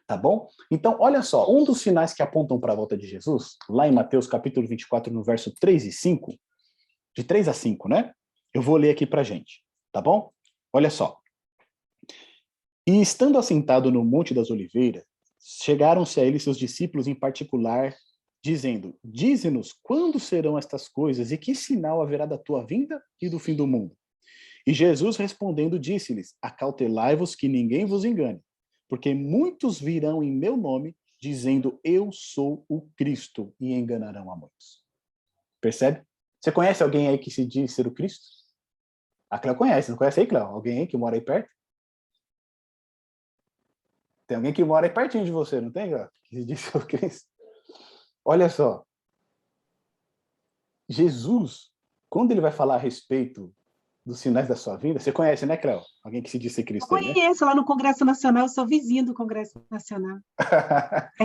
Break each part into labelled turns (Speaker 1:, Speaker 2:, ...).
Speaker 1: Tá bom? Então, olha só, um dos sinais que apontam para a volta de Jesus, lá em Mateus capítulo 24, no verso 3 e 5, de 3 a 5, né? Eu vou ler aqui para a gente, tá bom? Olha só. E estando assentado no Monte das Oliveiras, chegaram-se a ele seus discípulos em particular, dizendo, dize-nos quando serão estas coisas e que sinal haverá da tua vinda e do fim do mundo. E Jesus respondendo disse-lhes, acautelai-vos que ninguém vos engane, porque muitos virão em meu nome, dizendo, eu sou o Cristo, e enganarão a muitos. Percebe? Você conhece alguém aí que se diz ser o Cristo? A Cléo conhece, não conhece aí, Cléo? Alguém aí que mora aí perto? Tem alguém que mora aí pertinho de você, não tem, Cléo? Que se diz ser o Cristo? Olha só. Jesus, quando ele vai falar a respeito dos sinais da sua vida, você conhece, né, Cléo? Alguém que se diz ser
Speaker 2: Eu
Speaker 1: Cristo aí, né?
Speaker 2: conheço, lá no Congresso Nacional, eu sou vizinho do Congresso Nacional.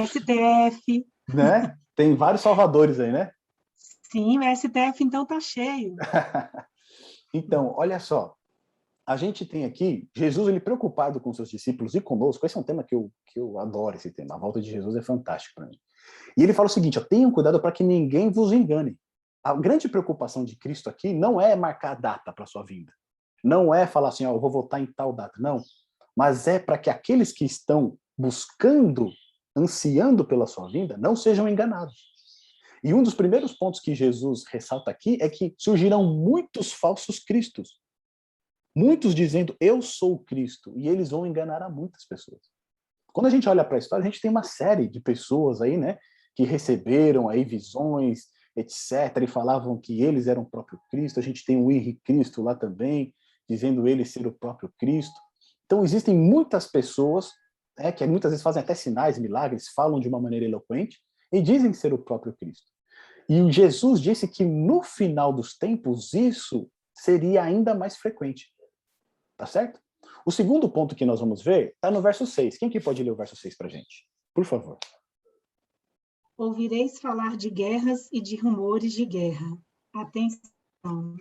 Speaker 2: STF.
Speaker 1: Né? Tem vários salvadores aí, né?
Speaker 2: Sim, o STF então tá cheio.
Speaker 1: Então, olha só. A gente tem aqui Jesus, ele preocupado com seus discípulos e conosco. Esse é um tema que eu adoro, esse tema. A volta de Jesus é fantástico para mim. E ele fala o seguinte, ó, tenham cuidado para que ninguém vos engane. A grande preocupação de Cristo aqui não é marcar a data para sua vinda. Não é falar assim, ó, eu vou voltar em tal data. Não. Mas é para que aqueles que estão buscando, ansiando pela sua vinda, não sejam enganados. E um dos primeiros pontos que Jesus ressalta aqui é que surgirão muitos falsos cristos. Muitos dizendo, eu sou o Cristo, e eles vão enganar a muitas pessoas. Quando a gente olha para a história, a gente tem uma série de pessoas aí, né, que receberam aí visões, etc., e falavam que eles eram o próprio Cristo. A gente tem o Henri Cristo lá também, dizendo ele ser o próprio Cristo. Então, existem muitas pessoas, que muitas vezes fazem até sinais, milagres, falam de uma maneira eloquente, e dizem ser o próprio Cristo. E Jesus disse que no final dos tempos, isso seria ainda mais frequente. Tá certo? O segundo ponto que nós vamos ver está no verso 6. Quem que pode ler o verso 6 para a gente? Por favor.
Speaker 2: Ouvireis falar de guerras e de rumores de guerra. Atenção.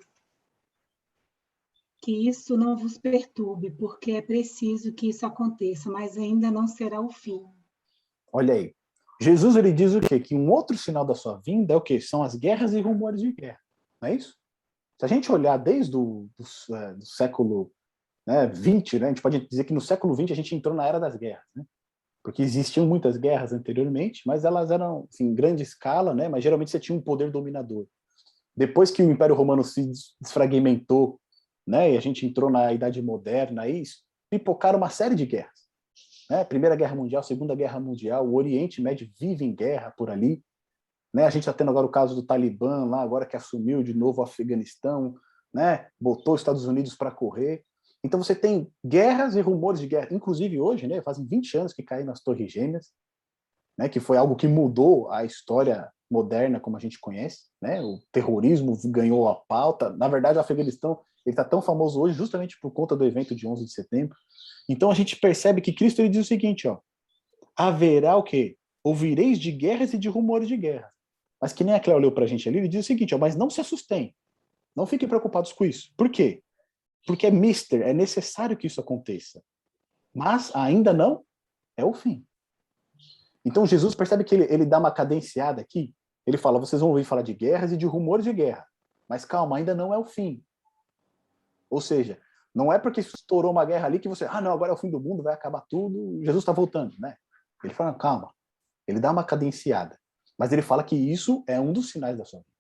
Speaker 2: Que isso não vos perturbe, porque é preciso que isso aconteça, mas ainda não será o fim.
Speaker 1: Olha aí. Jesus, ele diz o quê? Que um outro sinal da sua vinda é o quê? São as guerras e rumores de guerra. Não é isso? Se a gente olhar desde do século, né, 20, né, a gente pode dizer que no século 20 a gente entrou na era das guerras, né? Porque existiam muitas guerras anteriormente, mas elas eram assim, em grande escala, né? Mas geralmente você tinha um poder dominador. Depois que o Império Romano se desfragmentou, né, e a gente entrou na Idade Moderna, aí pipocaram uma série de guerras. Né? Primeira Guerra Mundial, Segunda Guerra Mundial, o Oriente Médio vive em guerra por ali. Né? A gente está tendo agora o caso do Talibã, lá agora que assumiu de novo o Afeganistão, né? Botou os Estados Unidos para correr. Então você tem guerras e rumores de guerra. Inclusive hoje, né, fazem 20 anos que caíram as Torres Gêmeas, né, que foi algo que mudou a história moderna como a gente conhece. Né? O terrorismo ganhou a pauta. Na verdade, o Afeganistão está tão famoso hoje justamente por conta do evento de 11 de setembro. Então a gente percebe que Cristo ele diz o seguinte, ó, haverá o quê? Ouvireis de guerras e de rumores de guerra. Mas que nem a Cléo leu para a gente ali, ele diz o seguinte, ó, mas não se assustem, não fiquem preocupados com isso. Por quê? Porque é necessário que isso aconteça. Mas ainda não é o fim. Então Jesus percebe que ele dá uma cadenciada aqui, ele fala, vocês vão ouvir falar de guerras e de rumores de guerra, mas calma, ainda não é o fim. Ou seja, não é porque estourou uma guerra ali que você, não, agora é o fim do mundo, vai acabar tudo, Jesus está voltando, né? Ele fala, calma, ele dá uma cadenciada, mas ele fala que isso é um dos sinais da sua vida.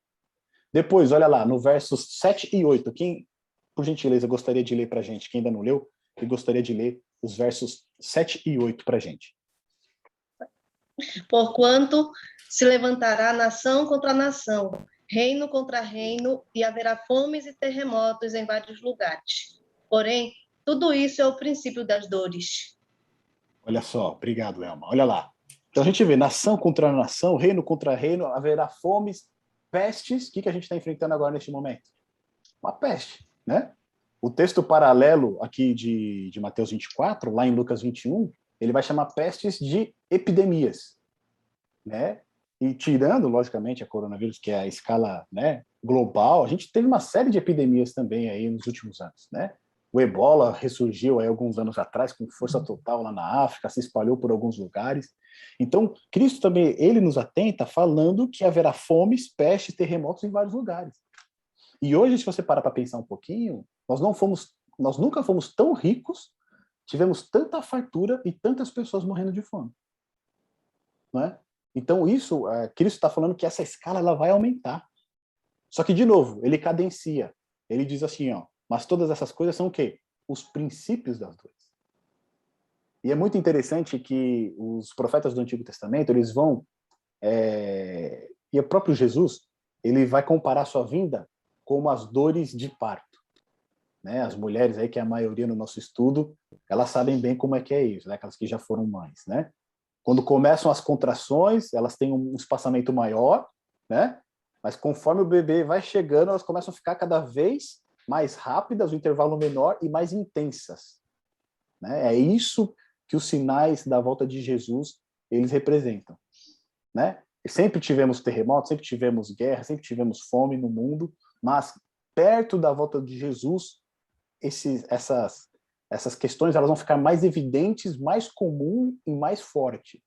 Speaker 1: Depois, olha lá, no versos 7 e 8, quem, por gentileza, gostaria de ler para a gente, quem ainda não leu, eu gostaria de ler os versos 7 e 8 para a gente.
Speaker 3: Porquanto se levantará nação contra nação, reino contra reino, e haverá fomes e terremotos em vários lugares. Porém, tudo isso é o princípio das dores.
Speaker 1: Olha só, obrigado, Elma. Olha lá. Então a gente vê nação contra nação, reino contra reino, haverá fomes, pestes. O que a gente está enfrentando agora neste momento? Uma peste, né? O texto paralelo aqui de Mateus 24, lá em Lucas 21, ele vai chamar pestes de epidemias, né? E tirando, logicamente, a coronavírus, que é a escala, né, global, a gente teve uma série de epidemias também aí nos últimos anos, né? O Ebola ressurgiu aí alguns anos atrás com força total lá na África, se espalhou por alguns lugares. Então, Cristo também, ele nos atenta falando que haverá fomes, pestes, terremotos em vários lugares. E hoje, se você parar para pensar um pouquinho, nós nunca fomos tão ricos, tivemos tanta fartura e tantas pessoas morrendo de fome. Não é? Então, isso, Cristo está falando que essa escala ela vai aumentar. Só que, de novo, ele cadencia. Ele diz assim, ó, mas todas essas coisas são o quê? Os princípios das dores. E é muito interessante que os profetas do Antigo Testamento, eles vão... e o próprio Jesus, ele vai comparar sua vinda como as dores de parto. Né? As mulheres aí, que é a maioria no nosso estudo, elas sabem bem como é que é isso, né? Aquelas que já foram mães, né? Quando começam as contrações, elas têm um espaçamento maior, né? Mas conforme o bebê vai chegando, elas começam a ficar cada vez mais rápidas, o intervalo menor e mais intensas. Né? É isso que os sinais da volta de Jesus, eles representam. Né? E sempre tivemos terremotos, sempre tivemos guerra, sempre tivemos fome no mundo, mas perto da volta de Jesus, essas questões elas vão ficar mais evidentes, mais comum e mais forte.